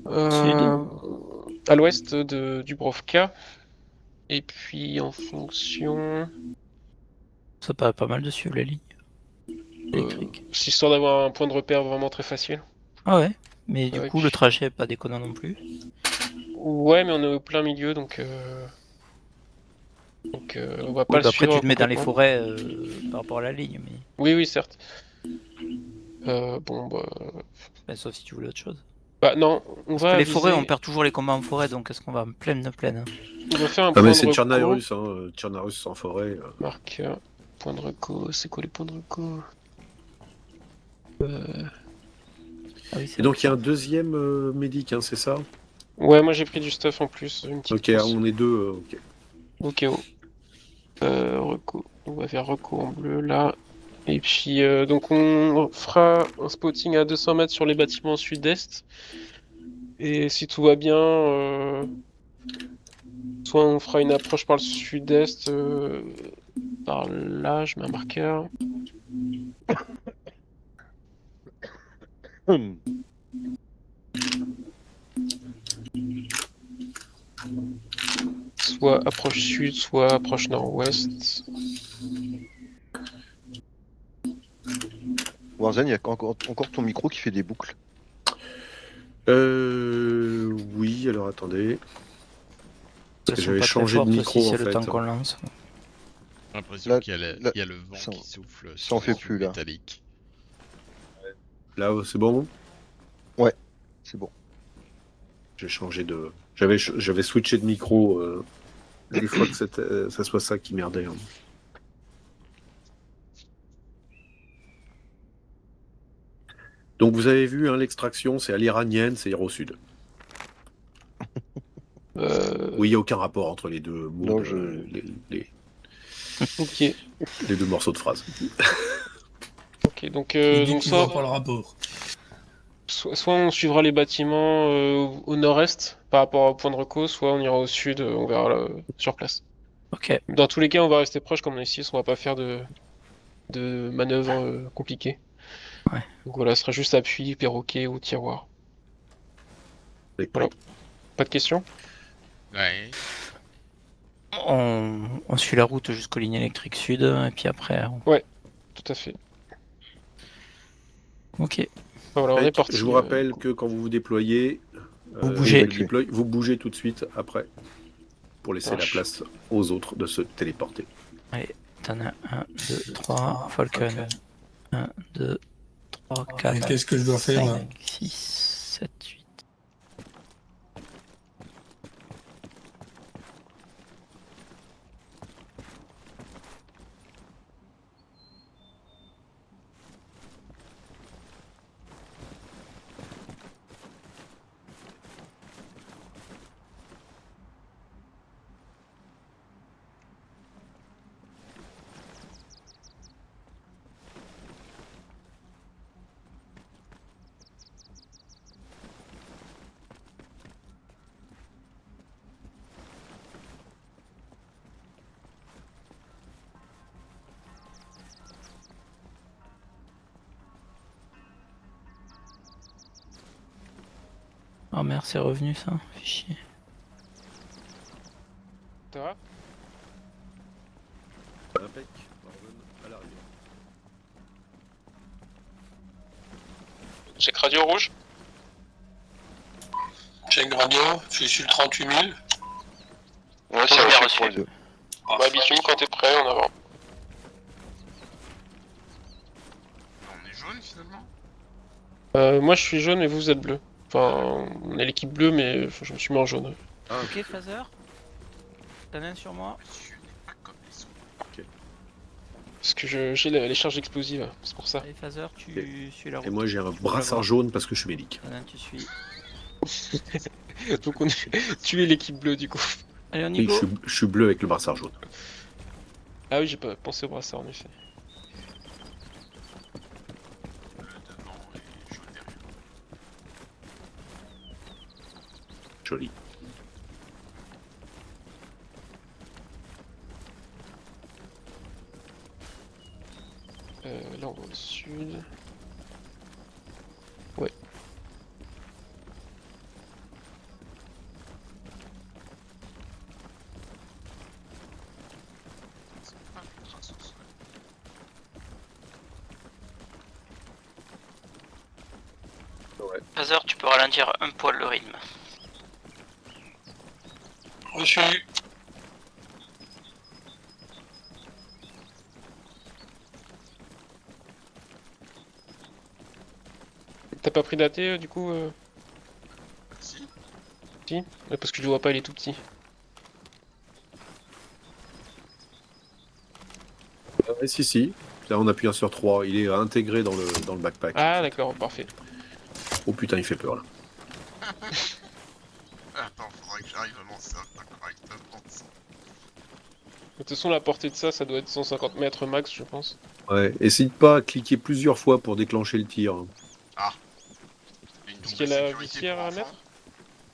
Sud. Euh, à l'ouest de Dubrovka. Et puis en fonction, Ça paraît pas mal de suivre la ligne électrique. c'est histoire d'avoir un point de repère vraiment très facile. Ah ouais, mais du Et coup le puis- trajet est pas déconnant non plus. Ouais, mais on est au plein milieu, donc on va pas Oui, le bah après tu suivre te mets dans les complètement. forêts par rapport à la ligne, mais Oui, oui, certes. Bon, enfin, sauf si tu voulais autre chose. bah non, on Parce que va les forêts, on viser, perd toujours les combats en forêt, donc est-ce qu'on va en pleine? on va faire un Ah mais point de c'est reco. Tchernarus, hein. Tchernarus sans forêt. Marqueur, point de reco, c'est quoi les points de reco? Ah oui, Et c'est vrai donc que il y a ça. un deuxième médic, hein, c'est ça? Ouais, moi j'ai pris du stuff en plus, une petite Ok, trousse. on est deux, ok. Au cas où. Reco. On va faire reco en bleu là. Et puis donc on fera un spotting à 200 mètres sur les bâtiments sud-est. Et si tout va bien, soit on fera une approche par le sud-est, par là, je mets un marqueur. Soit approche sud, soit approche nord-ouest. Warzen, il y a encore ton micro qui fait des boucles. Oui, alors attendez. Elles Parce que sont j'avais pas très changé de fortes aussi, micro en c'est le fait. temps qu'on lance. J'ai l'impression Là, qu'il y a, là, il y a le vent ça, qui souffle ça en sur fait du plus là. métallique. Là, c'est bon? Ouais, c'est bon. J'ai changé de. J'avais switché de micro. Des fois que ça soit ça qui merdait, hein. Donc vous avez vu, hein, l'extraction, c'est à l'iranienne, c'est au sud. Oui, il n'y a aucun rapport entre les deux mots, Non, Ok, les deux morceaux de phrase. ok. Donc, Il dit donc qu'il voit pas le rapport. soit on suivra les bâtiments au nord-est par rapport au point de reco, soit on ira au sud, on verra sur place. Ok, Dans tous les cas, on va rester proche comme on est 6, on va pas faire de manœuvres compliquées. ouais. Donc voilà, ce sera juste appui, perroquet ou tiroir. C'est Voilà. pris. Pas de questions? Ouais. On suit la route jusqu'aux lignes électriques sud, et puis après. Ouais, tout à fait. Ok, Voilà, on est Je vous parti. rappelle que quand vous vous déployez, vous je bougez. le déploie, vous bougez tout de suite après pour laisser la Marche. place aux autres de se téléporter. Allez, t'en as 1, 2, 3, Falcon. 1, 2, 3, Et 4, qu'est-ce que je dois faire là? 5, 6, 7, 8. Oh merde, c'est revenu ça, fait chier. Ça va? Impec. À l'arrière. Check radio rouge. Check radio, je suis le 38 000. Ouais, c'est bien reçu. pour les deux. Bah, bitume, quand t'es prêt, en avant. On est jaune finalement. Moi, je suis jaune et vous êtes bleu. Enfin, on est l'équipe bleue, mais je me suis mis en jaune. Ok, Phaser. T'en as un sur moi. Monsieur n'est pas comme les autres. Parce que j'ai les charges explosives, c'est pour ça. Allez, Phaser, tu suis la route. Et moi j'ai un Je peux brassard l'avoir. jaune parce que je suis médic. T'en as un, tu suis. Donc, tu es l'équipe bleue, du coup. Allez, on y Oui, go. je suis bleu avec le brassard jaune. Ah oui, j'ai pas pensé au brassard, en effet. Devant et jaune derrière. Joli. Là, on va au sud. Ouais. Razor, tu peux ralentir un poil le rythme. Reçu. T'as pas pris d'AT du coup Si. Si ouais, parce que je le vois pas, il est tout petit. Si. Là, en appuyant sur 3, il est intégré dans le backpack. Ah d'accord, parfait. Oh putain, il fait peur là. Attends, faudrait que j'arrive à lancer un correctement. De toute façon, la portée de ça doit être 150 mètres max, je pense. Ouais, essaye pas à cliquer plusieurs fois pour déclencher le tir. Ah. Une Parce double qu'il y a la sécurité visière pour à enfants. mettre.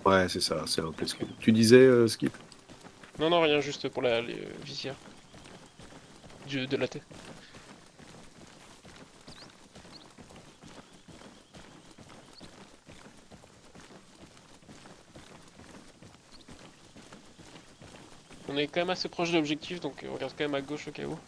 Ouais, c'est ça, c'est un peu ce que... Tu disais, Skip? Non, non, rien, juste pour la visière. De la tête. On est quand même assez proche de l'objectif, donc on regarde quand même à gauche au cas où.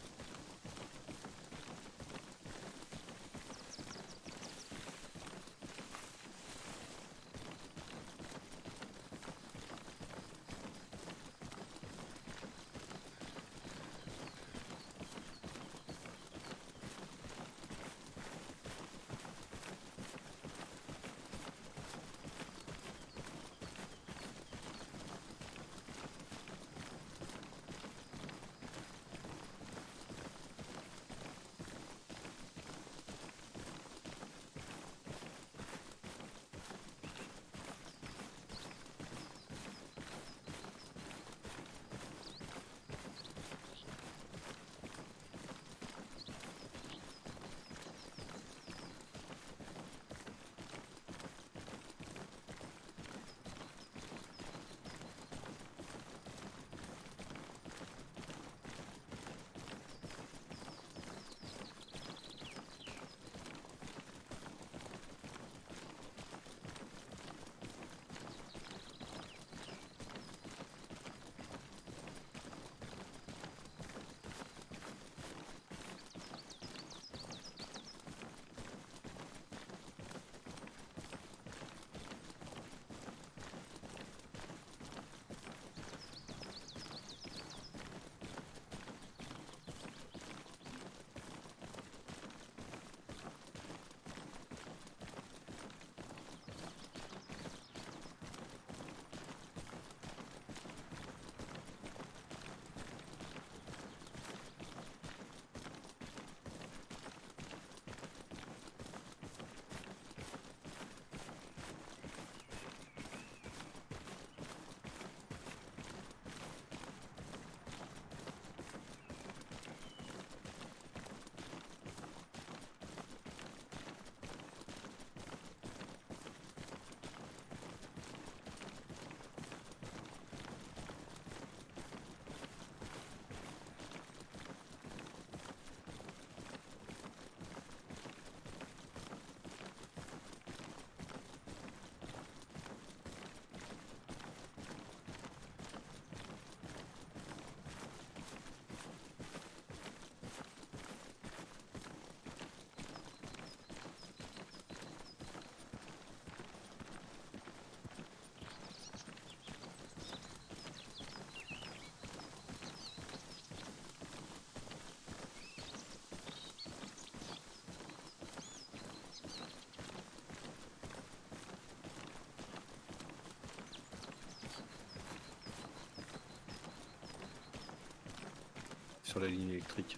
Sur la ligne électrique.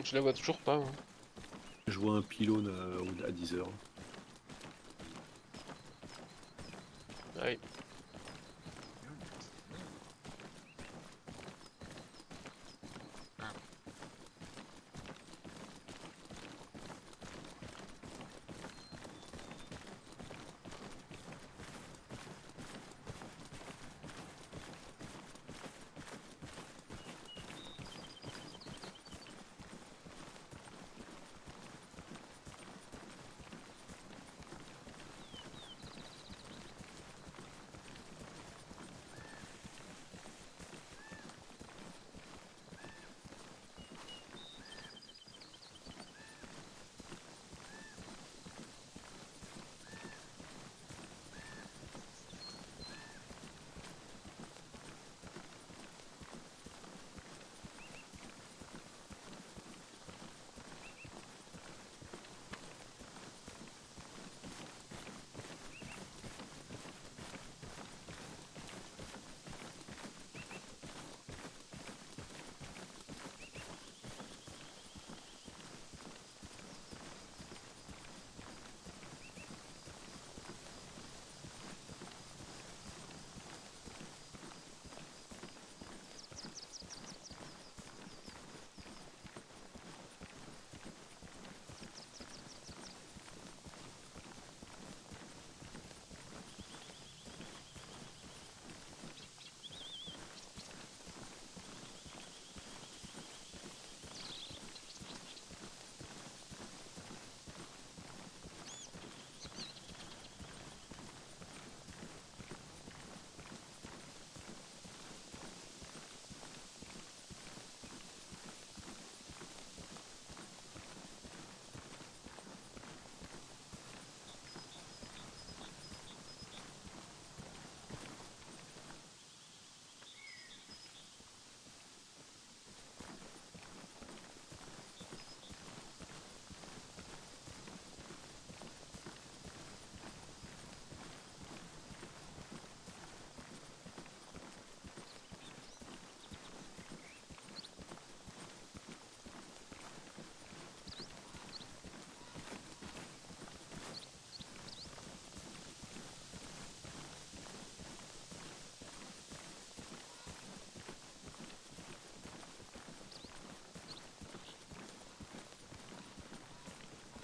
Je la vois toujours pas. Hein. Je vois un pylône à 10h. Ouais.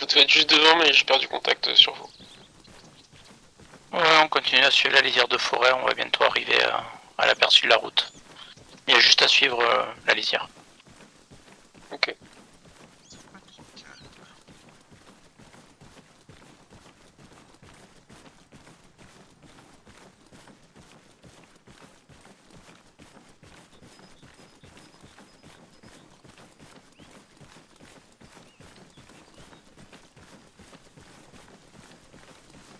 devait être juste devant, mais j'ai perdu contact sur vous. Ouais, on continue à suivre la lisière de forêt, on va bientôt arriver à l'aperçu de la route. Il y a juste à suivre la lisière. Ok.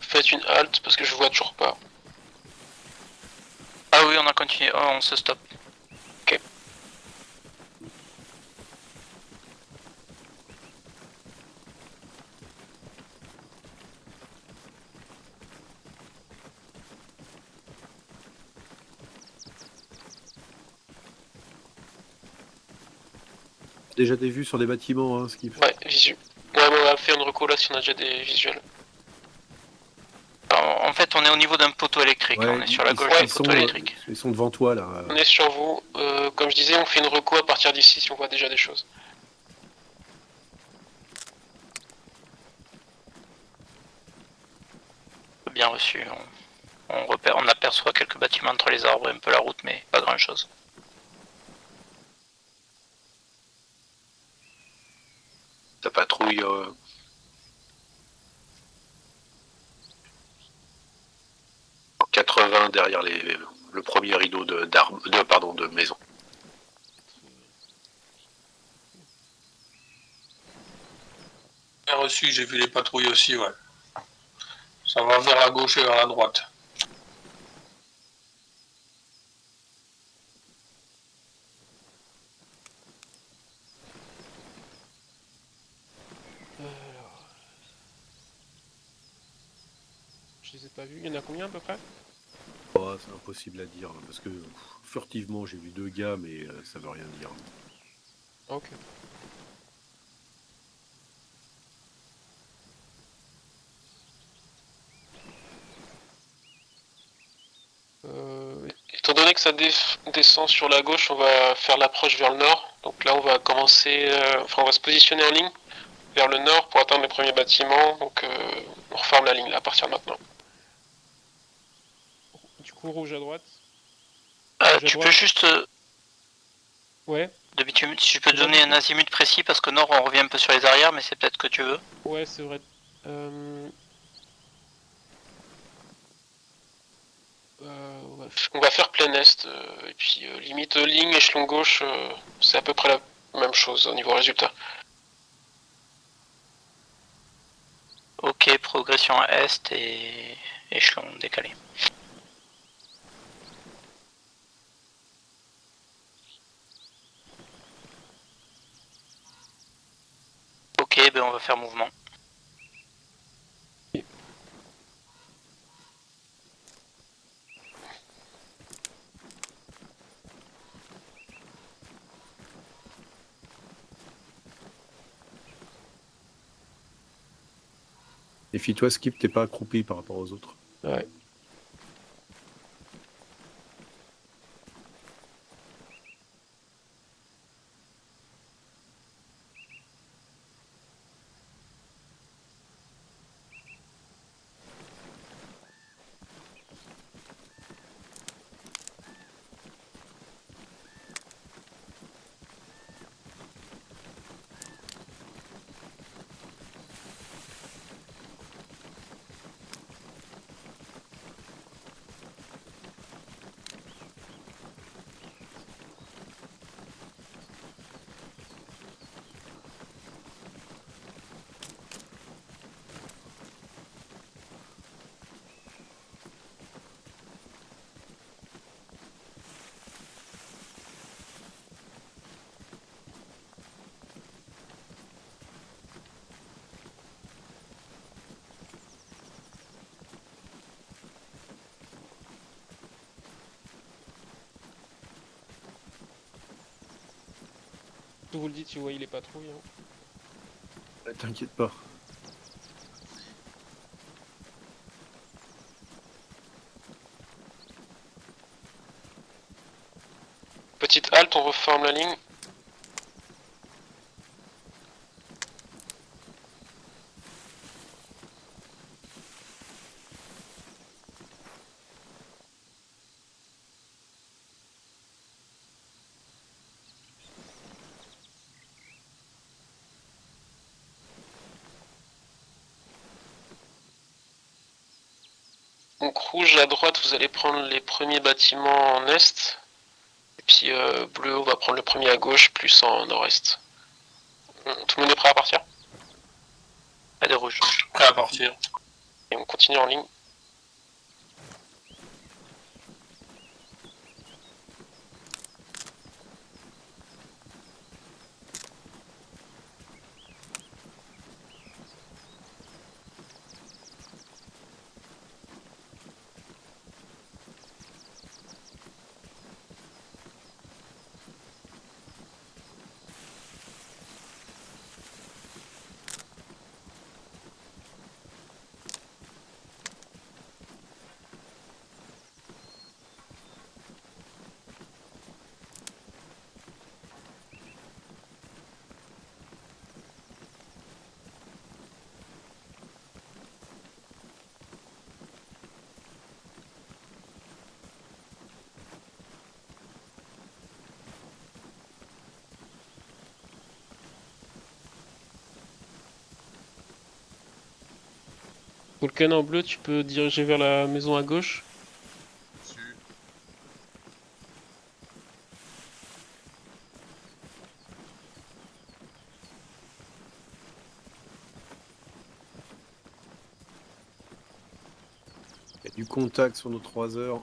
Faites une halte parce que je vois toujours pas. Ah oui, on a continué, oh, on se stoppe. Ok. Déjà des vues sur des bâtiments, hein, Skip. Ouais, visu. Ouais, mais on va faire une reco là si on a déjà des visuels. En fait, on est au niveau d'un poteau électrique, Ouais, on est sur la gauche ouais, du poteau électrique. Ils sont devant toi là. On est sur vous. Comme je disais, on fait une reco à partir d'ici si on voit déjà des choses. Bien reçu, on aperçoit quelques bâtiments entre les arbres et un peu la route, mais pas grand chose. Ta patrouille. 80 derrière le premier rideau de maison. Bien reçu, j'ai vu les patrouilles aussi, ouais. Ça va vers la gauche et vers la droite. Je les ai pas vus. Il y en a combien à peu près? Oh, c'est impossible à dire hein, parce que furtivement j'ai vu 2 gars, mais ça veut rien dire. Ok. Étant donné que ça descend sur la gauche, on va faire l'approche vers le nord. Donc là, on va commencer, on va se positionner en ligne vers le nord pour atteindre les premiers bâtiments. Donc on reforme la ligne là à partir de maintenant. Du coup, rouge à droite. Tu peux juste, Ouais, de bitume, si je peux te Déjà donner un bitume azimut précis, parce que nord on revient un peu sur les arrières, mais c'est peut-être que tu veux. ouais, c'est vrai. On va faire plein est, et puis limite ligne, échelon gauche, c'est à peu près la même chose au niveau résultat. Ok, progression à est et échelon décalé. Ok, ben on va faire mouvement. Méfie-toi, Skip, t'es pas accroupi par rapport aux autres. Ouais. Vous le dites si vous voyez les patrouilles. Hein. T'inquiète pas. Petite halte, on reforme la ligne. Donc rouge à droite, vous allez prendre les premiers bâtiments en est. Et puis bleu, on va prendre le premier à gauche, plus en nord-est. Tout le monde est prêt à partir? Pas de rouge. Prêt à partir. Et on continue en ligne. Vulcan en bleu, tu peux diriger vers la maison à gauche. Dessus. Il y a du contact sur nos 3 heures.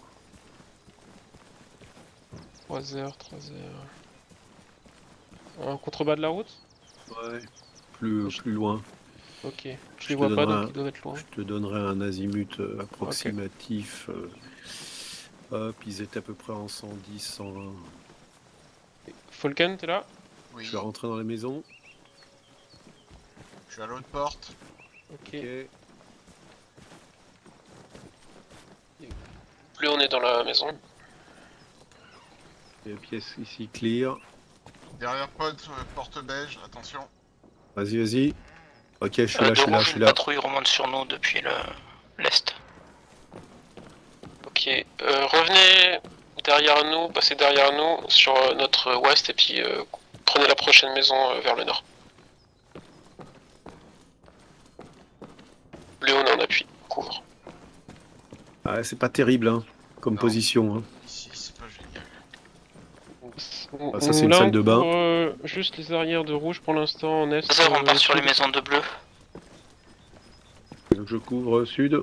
3 heures. En contrebas de la route? Ouais. Plus loin. Ok. Je Je les te vois pas, donnerai donc ils doivent être loin. Je te donnerai un azimut approximatif. Hop, ils étaient à peu près en 110, 120. Falcon, t'es là? Oui. Je vais rentrer dans la maison. Je suis à l'autre porte. Ok. Ok. Bleu, on est dans la maison. Les pièces ici clear. Derrière pod, porte beige, attention. Vas-y. Ok, je suis là, De je suis là, rouge, je suis une là. patrouille remonte sur nous depuis l'est. Ok. Revenez derrière nous, passez derrière nous sur notre ouest et puis prenez la prochaine maison vers le nord. Bleu, on est en appui. Couvre. Ah, c'est pas terrible, hein, comme Non. position. Hein. Ici, c'est pas génial. Ah, ça, c'est une Là, salle on de bain. couvre juste les arrières de rouge pour l'instant en est. On part sur les sud. maisons de bleu. Donc, je couvre sud.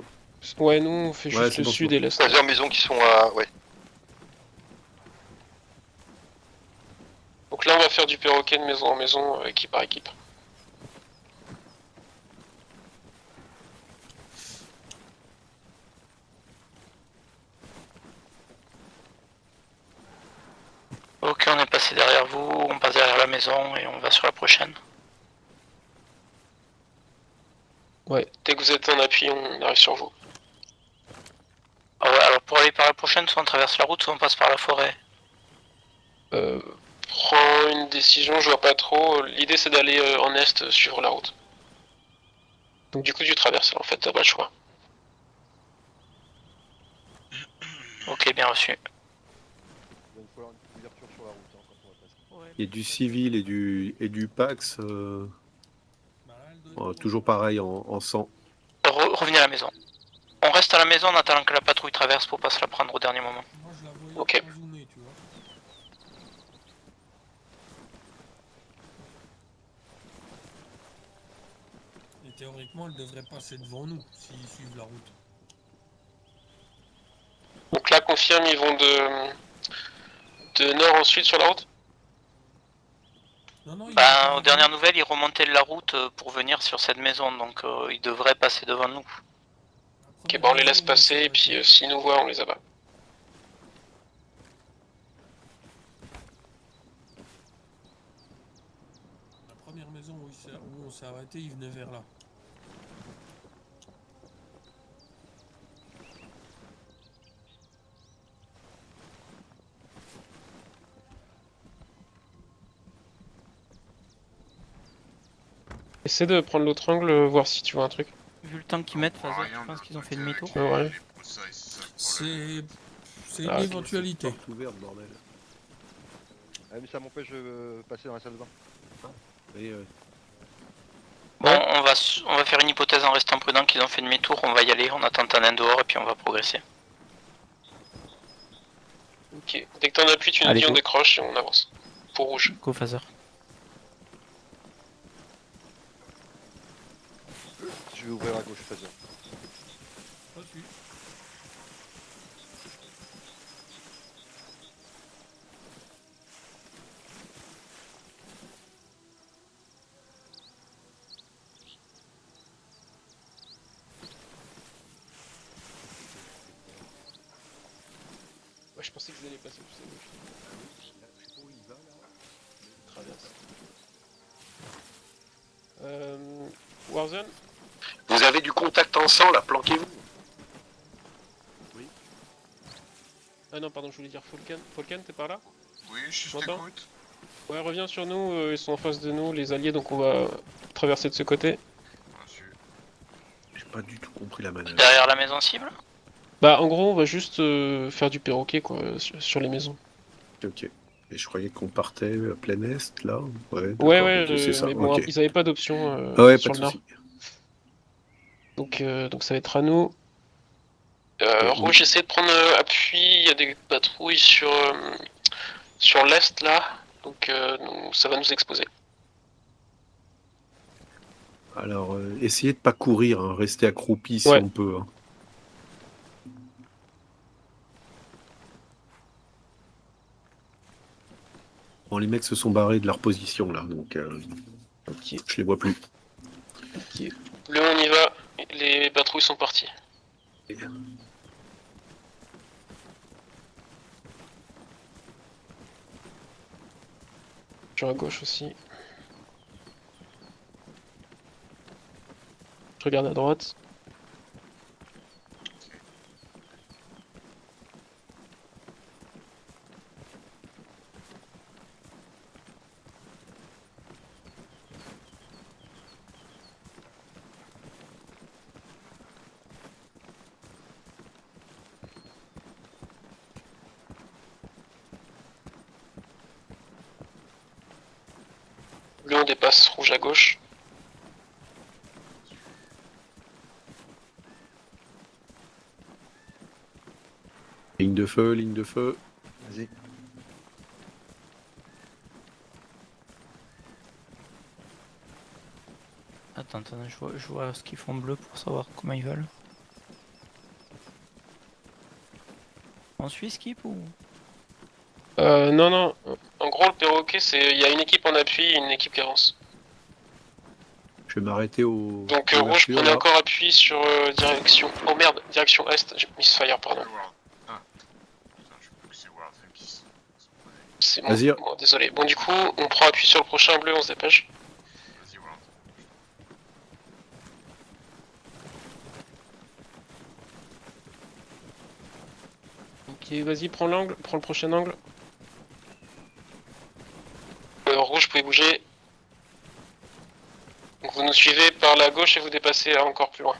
Ouais, nous on fait Ouais, juste c'est le bon, sud c'est et l'est. Plusieurs maisons qui sont à... Ouais. Donc là, on va faire du perroquet de maison en maison, équipe par équipe. Ok, on est passé derrière vous, on passe derrière la maison et on va sur la prochaine. Ouais, dès que vous êtes en appui, on arrive sur vous. Ah ouais, alors pour aller par la prochaine, soit on traverse la route, soit on passe par la forêt. Prends une décision, je vois pas trop. L'idée c'est d'aller en est, suivre la route. Donc du coup, tu traverses, en fait, t'as pas le choix. Ok, bien reçu. Il va nous falloir une petite ouverture sur la route hein, quand on va passer. Il y a du civil et du Pax. Toujours pareil en 100. Revenez à la maison. On reste à la maison en attendant que la patrouille traverse pour pas se la prendre au dernier moment. Moi je la voyais Ok. pas zoomer, tu vois. Et théoriquement, elle devrait passer devant nous s'ils suivent la route. Donc là, confirme, ils vont de nord en sud sur la route. Non, non, il Ben, aux dernières nouvelles, ils remontaient la route pour venir sur cette maison, donc ils devraient passer devant nous. Ok, bah on les laisse passer et puis s'ils nous voient, on les abat. La première maison où on s'est arrêté, il venait vers là. Essaie de prendre l'autre angle, voir si tu vois un truc. Vu le temps qu'ils mettent, On voit Fazer, rien je pense de qu'ils ont fait côté demi-tour. avec Ouais. les broussailles, c'est ça le problème. C'est une Ah, ok. éventualité. Porte ouverte, bordel. Ah, mais ça m'empêche de passer dans la salle de bain. Et, Bon, on va on va faire une hypothèse en restant prudent qu'ils ont fait demi-tour, on va y aller, on attend un dehors et puis on va progresser. Ok, dès que t'en appuies, tu nous Allez, dis on go. décroche et on avance. Pour rouge. Go phaser. Je vais ouvrir à gauche, phaser. Reçu. Ouais, je pensais qu'ils allaient passer plus à gauche. Traverse. Warzone. Vous avez du contact en sang, là, planquez-vous. Ah non, pardon, je voulais dire Falcon. Falcon, t'es par là? Oui, je M'entends? t'écoute. Ouais, reviens sur nous, ils sont en face de nous, les alliés, donc on va traverser de ce côté. Reçu. J'ai pas du tout compris la manœuvre. Derrière la maison cible? Bah, en gros, on va juste faire du perroquet, quoi, sur les maisons. Ok. Et je croyais qu'on partait à plein est, là. Ouais, Ouais, d'accord, ouais, ok, c'est ça. mais bon, Ok. ils avaient pas d'option Ah ouais, sur pas le de nord. soucis. Donc ça va être à nous. Rouge, essaie de prendre appui, il y a des patrouilles sur l'est, là. Donc ça va nous exposer. Alors, essayez de pas courir, hein, restez accroupi si Ouais. on peut. Hein. Bon, les mecs se sont barrés de leur position, là, donc Ok. je les vois plus. Bleu, on y va. Les patrouilles sont parties. Sur la gauche aussi. Je regarde à droite. Bleu, on dépasse. Rouge à gauche. Ligne de feu, ligne de feu. Vas-y. Attends, je vois ce qu'ils font bleu pour savoir comment ils veulent. On suit skip ou? Non, non. En gros, le perroquet, c'est. Il y a une équipe en appui et une équipe qui avance. Je vais m'arrêter au. Donc au rouge, ouverture, prenez là. encore appui sur direction. Oh merde, direction est. J'ai mis fire, pardon. Ward. Ah. Putain, je sais plus que c'est Ward qui sont posés. C'est bon. Vas-y. Bon, désolé. Bon, du coup, on prend appui sur le prochain bleu, on se dépêche. Vas-y, Ward. Ok, vas-y, prends l'angle, prends le prochain angle. Rouge, vous pouvez bouger. Donc vous nous suivez par la gauche et vous dépassez encore plus loin.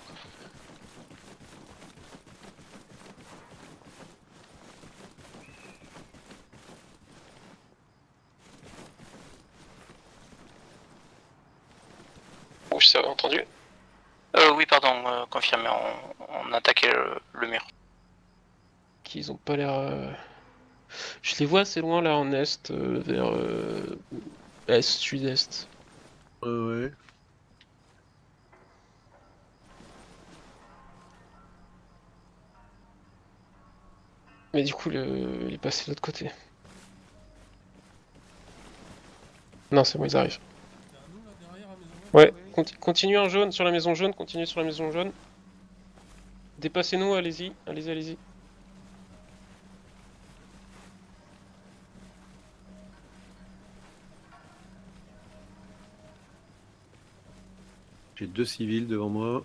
Rouge, ça va entendu? Oui, pardon, confirmé, on attaquait le mur. Qu'ils ont pas l'air. Je les vois assez loin là en est, vers est, sud-est. Ouais. Mais du coup, il est passé de l'autre côté. Non, c'est bon, ils arrivent. Derrière nous, là, derrière la maison. Ouais, continue en jaune sur la maison jaune, continue sur la maison jaune. Dépassez-nous, allez-y, allez-y, allez-y. J'ai 2 civils devant moi.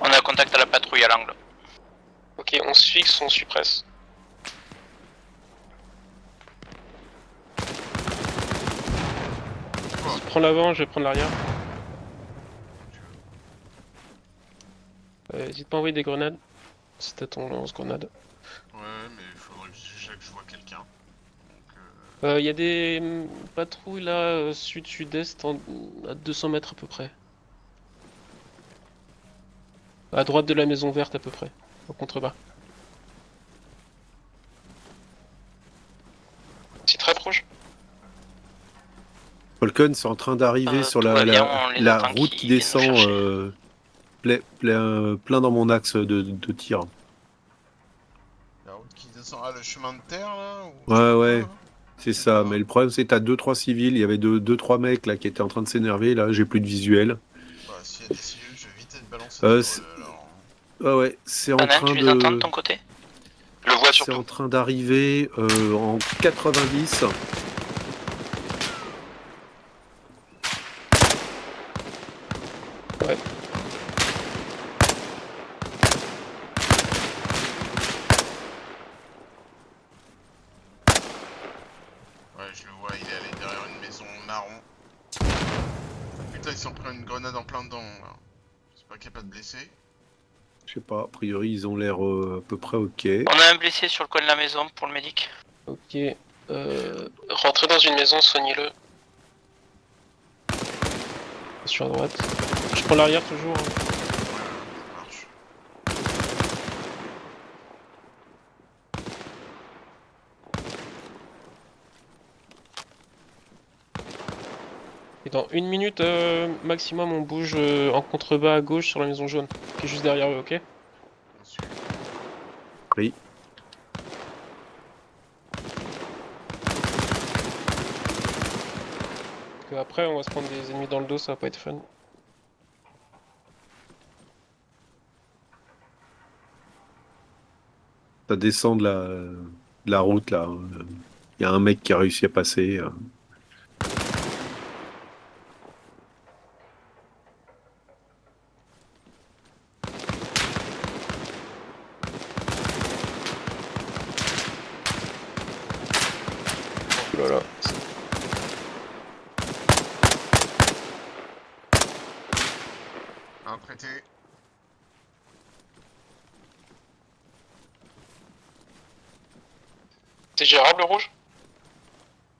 On a contact à la patrouille à l'angle. Ok, on se fixe, on suppresse. Prends l'avant, je vais prendre l'arrière. N'hésite pas à envoyer des grenades. Si t'as ton lance-grenade. Ouais, mais il faudrait déjà que je vois quelqu'un. Donc, Il y a des patrouilles là, sud-sud-est, à 200 mètres à peu près. À droite de la maison verte à peu près, au contrebas. C'est très proche. Falcon, c'est en train d'arriver sur tout la, va bien, la, on les la entend route qui qui viennent nous descend chercher. plein dans mon axe de tir. la route qui descend. Ah, le chemin de terre là ou... Ouais, ouais, là c'est Je sais ça. pas. Mais le problème, c'est que t'as 2-3 civils. Il y avait 2-3 mecs là qui étaient en train de s'énerver. Là, j'ai plus de visuel. Bah, s'il y a des civils, je vais vite être balancé Euh, des c'est- grenades alors. Ouais, ouais, c'est en Tanan, train tu les entends de de. ton côté? Je le vois C'est surtout. en train d'arriver en 90. Ouais. Ouais, je le vois, il est allé derrière une maison marron. Putain, ils s'en prennent une grenade en plein dedans là. J'espère qu'il n'y a pas de blessés. Je sais pas, a priori, ils ont l'air à peu près ok. On a un blessé sur le coin de la maison pour le médic. Ok. Rentrez dans une maison, soignez-le. Sur la droite. Je prends l'arrière toujours. Hein. Ça marche. Et dans 1 minute maximum, on bouge en contrebas à gauche sur la maison jaune, qui est juste derrière eux, ok? Bien sûr. Oui. Parce que après, on va se prendre des ennemis dans le dos, ça va pas être fun. Ça descend de la route là. Il y a un mec qui a réussi à passer. Voilà. Un traité. C'est gérable le rouge?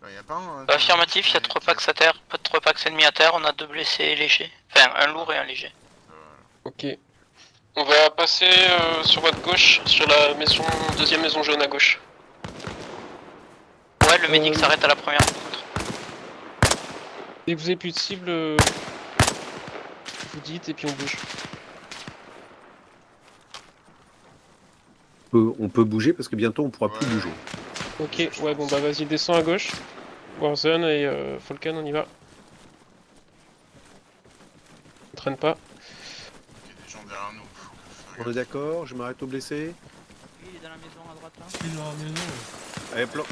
Il y a pas un... Affirmatif, il y a 3 packs à terre, pas de 3 packs ennemis à terre, on a 2 blessés légers. Enfin, un lourd et un léger. Ok. On va passer sur votre gauche, sur la maison, deuxième maison jaune à gauche. Ouais, le médic s'arrête à la première rencontre. Dès que vous avez plus de cible, vous dites et puis on bouge. On peut bouger parce que bientôt on pourra plus Ouais. bouger. Ok, ouais, bon bah vas-y, descends à gauche. Warzone et Falcon, on y va. On traîne pas. Il y a des gens derrière nous. Faut faire On est d'accord, je m'arrête au blessé. Il est dans la maison à droite là. Je suis dans la maison. Ouais. Allez, plan.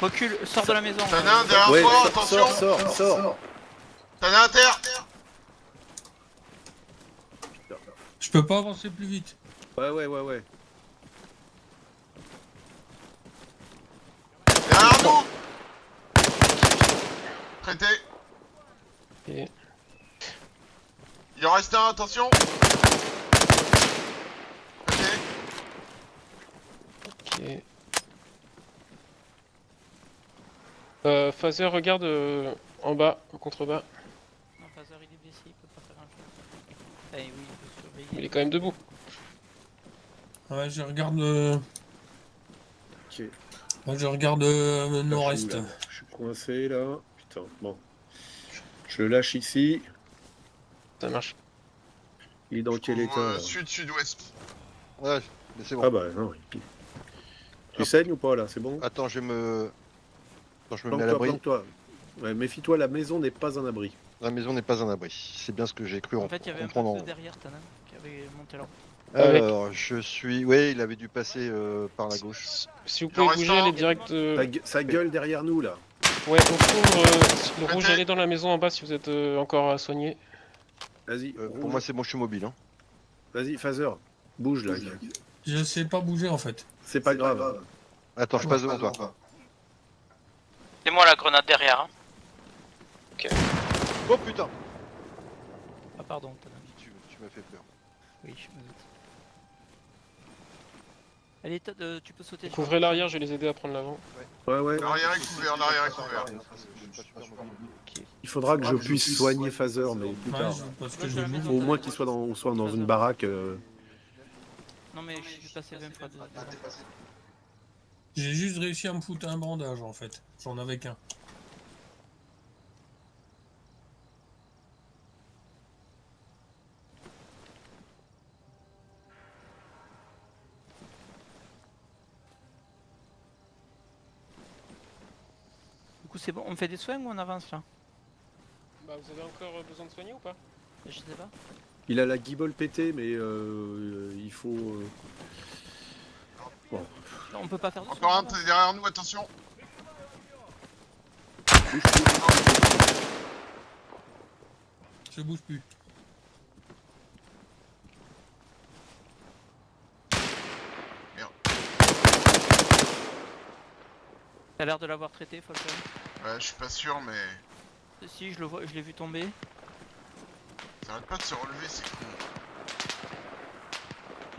Recule, sors de la maison. Tanin, derrière Ouais, toi, attention. sors. Tanin à terre. Je peux pas avancer plus vite. Ouais. Derrière nous. Traité. Et... Il en reste un, attention. Traité. Ok. Phaser, regarde en bas, en contrebas. Non, Phaser il est blessé, il peut pas faire un jeu. Eh oui, il peut surveiller. Il est quand même debout. Ouais, je regarde. Ok. Moi, je regarde nord-est. Je suis coincé là. Putain, bon. Je le lâche ici. Ça marche. Il est dans quel état là Sud-sud-ouest. Ouais, mais c'est bon. Ah bah non. Tu Hop. saignes ou pas là? C'est bon? Attends, je me mets à Planque-toi, l'abri. planque-toi. Ouais, méfie-toi, la maison n'est pas un abri. La maison n'est pas un abri. C'est bien ce que j'ai cru En fait, il y avait un comprendre. poste derrière Tanan qui avait monté là. Alors, je suis... Oui, il avait dû passer par la gauche. Si vous Il en pouvez reste bouger, un. allez direct. Ça gueule derrière nous là. Ouais, on couvre le rouge, allez dans la maison en bas si vous êtes encore à soigner. Vas-y. Pour rouge. moi, c'est bon, je suis mobile. Hein. Vas-y, Phaser. Bouge là. Je sais pas bouger en fait. C'est pas grave. Attends, je passe devant toi. C'est moi la grenade derrière. Hein. Oh putain Ah, pardon, Tanan. Tu m'as fait peur. Oui, je me doute. Allez, tu peux sauter sur Couvrez l'arrière, je vais les aider à prendre l'avant. Ouais. L'arrière est couvert, l'arrière est couvert. Je suis pas super mobile. Il faudra que je puisse soigner Phaser, mais plus Ouais, tard. parce que je Moi, vais je la Faut mourir. au moins qu'il soit dans une baraque. Non, mais je suis passé 20 fois. J'ai juste réussi à me foutre un bandage en fait. J'en avais qu'un. Du coup, c'est bon, on fait des soins ou on avance là? Bah, vous avez encore besoin de soigner ou pas? Je sais pas. Il a la guibole pétée, mais il faut. Bon. Non, on peut pas faire de Encore soins. un, t'es derrière nous, attention. Je bouge plus. T'as l'air de l'avoir traité, Falcon. Ouais, je suis pas sûr, mais Si, je le vois, je l'ai vu tomber. ça arrête pas de se relever, c'est con.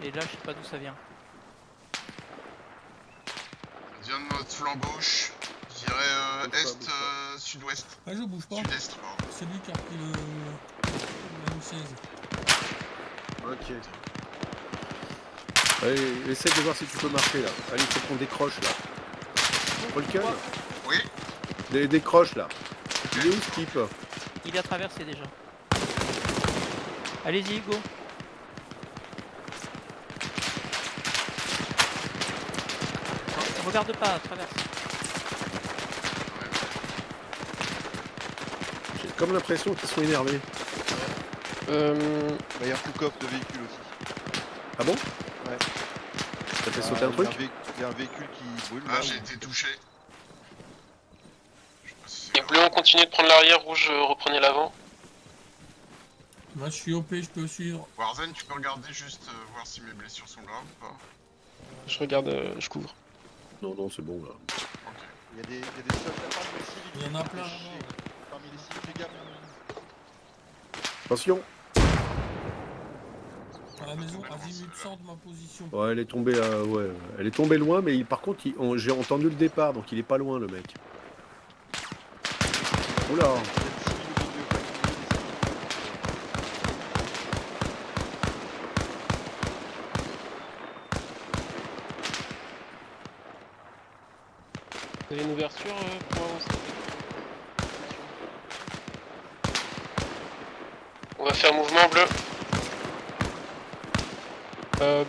Et là, je sais pas d'où ça vient. On vient de notre flanc gauche. Je dirais est, sud-ouest. Ah, je bouge pas. Sud-est, pardon. C'est lui qui a pris la M16. Ok. Allez, essaie de voir si tu peux marcher là. Allez, il faut qu'on décroche là. Volcan, Oui, décroche là. Il est où ce type? Il a traversé déjà. Allez-y, go. Regarde pas, traverse. J'ai comme l'impression qu'ils sont énervés. Bah, il y a un cook-off de véhicule aussi. Ah bon? Ouais. Ça fait sauter un truc? Il y a un véhicule qui brûle. là là, j'ai où- été touché. Je sais pas si c'est Et bleu, on continue de prendre l'arrière, rouge, reprenez l'avant. Moi, je suis OP, je peux suivre. Warzen, tu peux regarder juste voir si mes blessures sont graves ou pas. Je regarde, je couvre. Non, c'est bon là. Ok. Il y a des soldats parmi les civils. Il y en a plein. Parmi les civils, fais gaffe. Attention! À la maison, azimut, sort de ma position. Ouais, elle est tombée, ouais, elle est tombée loin, mais par contre, j'ai entendu le départ, donc il est pas loin le mec. Oula! Il y a des civils au milieu, pas qu'il y ait des civils. Vous avez une ouverture pour avancer? On va faire mouvement bleu.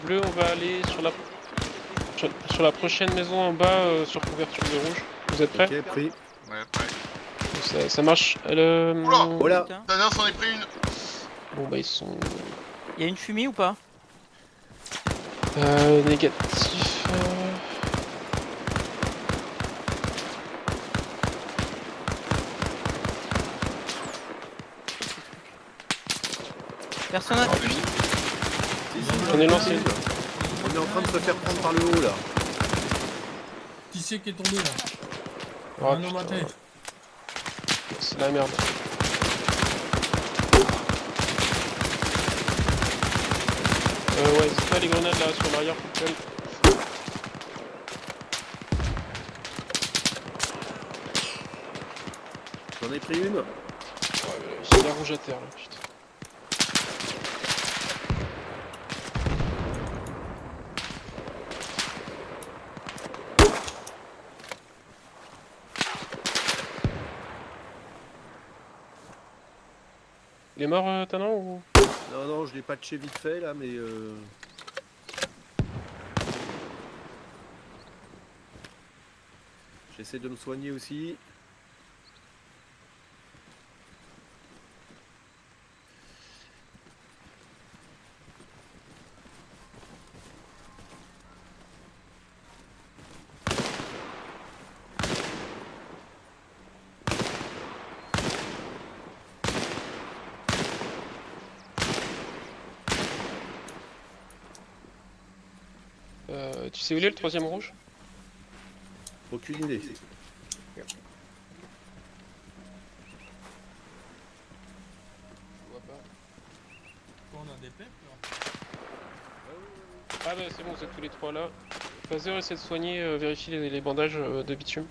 Bleu, on va aller sur la prochaine maison en bas, sur couverture de rouge. Vous êtes prêts? Ok, pris. Ouais, prêt. Ça marche. Oula! Putain. Tanner s'en est pris une. Bon bah ils sont Il y a une fumée ou pas? négatifs. Personne n'a fui. On est lancé. On est en train de se faire prendre par le haut là. Qui c'est qui est tombé là? Oh, Un homme à putain. tête. C'est la merde. Ouais, n'hésite pas les grenades là sur l'arrière pour le J'en ai pris une. J'ai la rouge à terre là, putain. Il est mort, Tanan ou... Non, je l'ai patché vite fait là, mais. J'essaie de me soigner aussi. Tu sais où il est le troisième rouge? Aucune idée. Je vois pas. On a des pètes là. Ah bah c'est bon, vous êtes tous les trois là. Phaser, essaie de soigner, vérifie les bandages de bitume.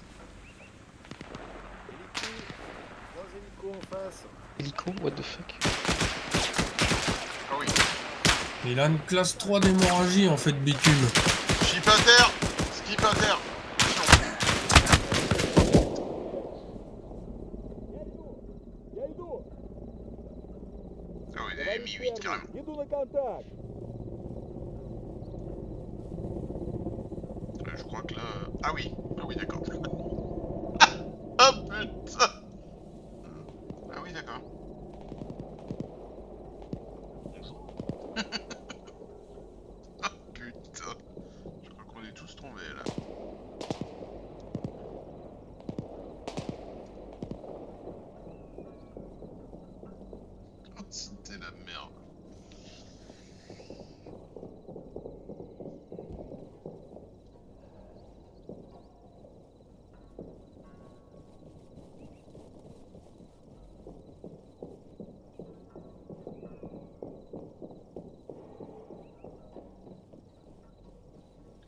Hélico en face. Hélico, what the fuck. Ah oui. Il a une classe 3 d'hémorragie en fait, bitume. Skip à terre. Skip à terre. Ah oui, il avait mis 8 carrément. Je crois que là... Ah oui, d'accord. Ah putain. Ah oui, d'accord. Ah putain. Je crois qu'on est tous tombés là. C'était la merde.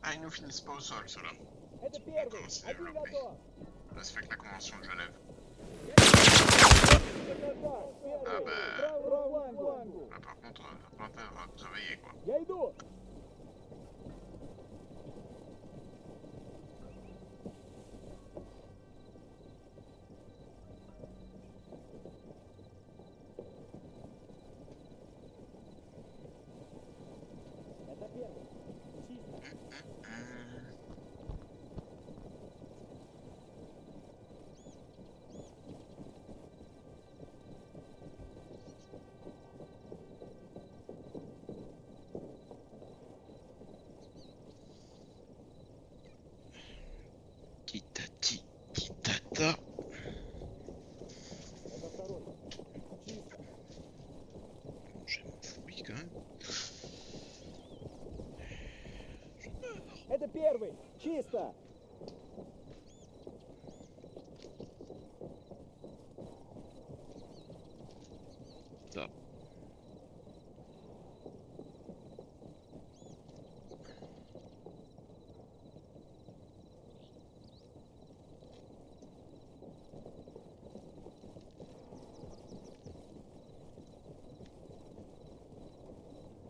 Ah, ils nous finissent pas au sol, ceux-là. Ils vont commencer à développer. Ça se fait que la Convention de Genève. Ah bah... Là, par contre, on va pas travailler, quoi. Kitati, kitata. J'ai mon fouille quand même. Это первый. Чисто. Ça.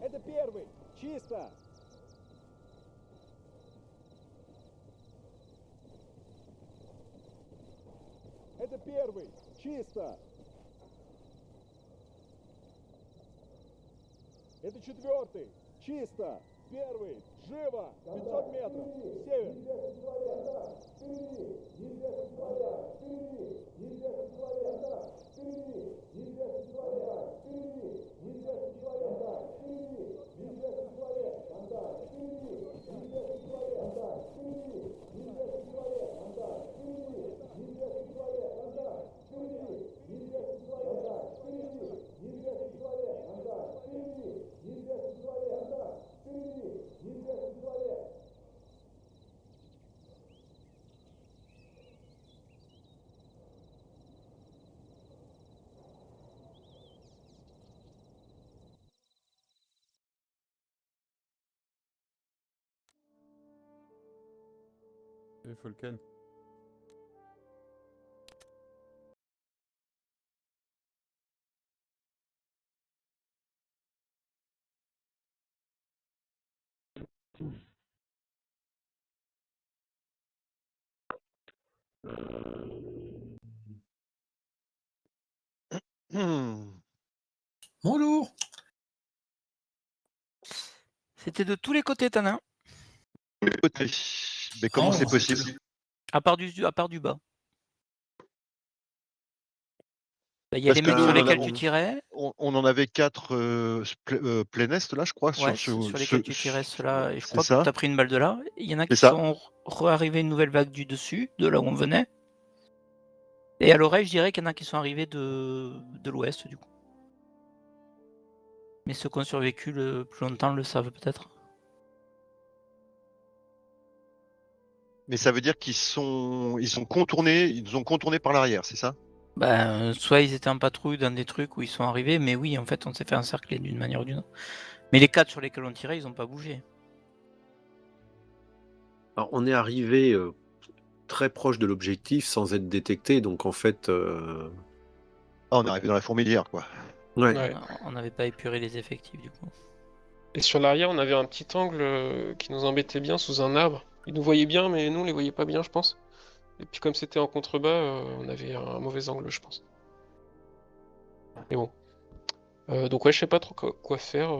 Это первый. Чисто. Это первый. Чисто. Это четвертый. Чисто. Первый. Живо. 500 метров. Север. Et Falken. Bonjour. C'était de tous les côtés, Tanin. Côté. Mais comment Oh, c'est possible? À part du bas. Bah, il y a Parce les mecs que sur on en a- lesquels tu tirais. On en avait 4 plein est là, je crois. Ouais, sur lesquels tu tirais ceux-là. Et je crois que tu as pris une balle de là. Il y en a qui C'est ça. sont re-arrivés une nouvelle vague du dessus, de là où on venait. Et à l'oreille, je dirais qu'il y en a qui sont arrivés de l'ouest, du coup. Mais ceux qui ont survécu le plus longtemps le savent peut-être. Mais ça veut dire qu'ils ont contourné par l'arrière, c'est ça? Ben, soit ils étaient en patrouille dans des trucs où ils sont arrivés, mais oui, en fait, on s'est fait encercler d'une manière ou d'une autre. Mais les 4 sur lesquels on tirait, ils n'ont pas bougé. Alors, on est arrivé très proche de l'objectif sans être détecté, donc en fait, Ah, on est arrivé dans la fourmilière, quoi. ouais. Ouais. On n'avait pas épuré les effectifs du coup. Et sur l'arrière, on avait un petit angle qui nous embêtait bien sous un arbre. Ils nous voyaient bien, mais nous, on les voyait pas bien, je pense. Et puis comme c'était en contrebas, on avait un mauvais angle, je pense. Mais bon. Donc ouais, je sais pas trop quoi faire.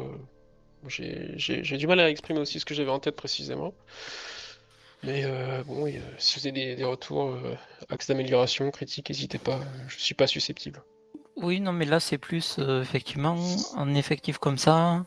J'ai du mal à exprimer aussi ce que j'avais en tête précisément. Mais bon, si vous avez des retours, axes d'amélioration, critiques, n'hésitez pas. Je suis pas susceptible. Oui, non, mais là c'est plus effectivement un effectif comme ça.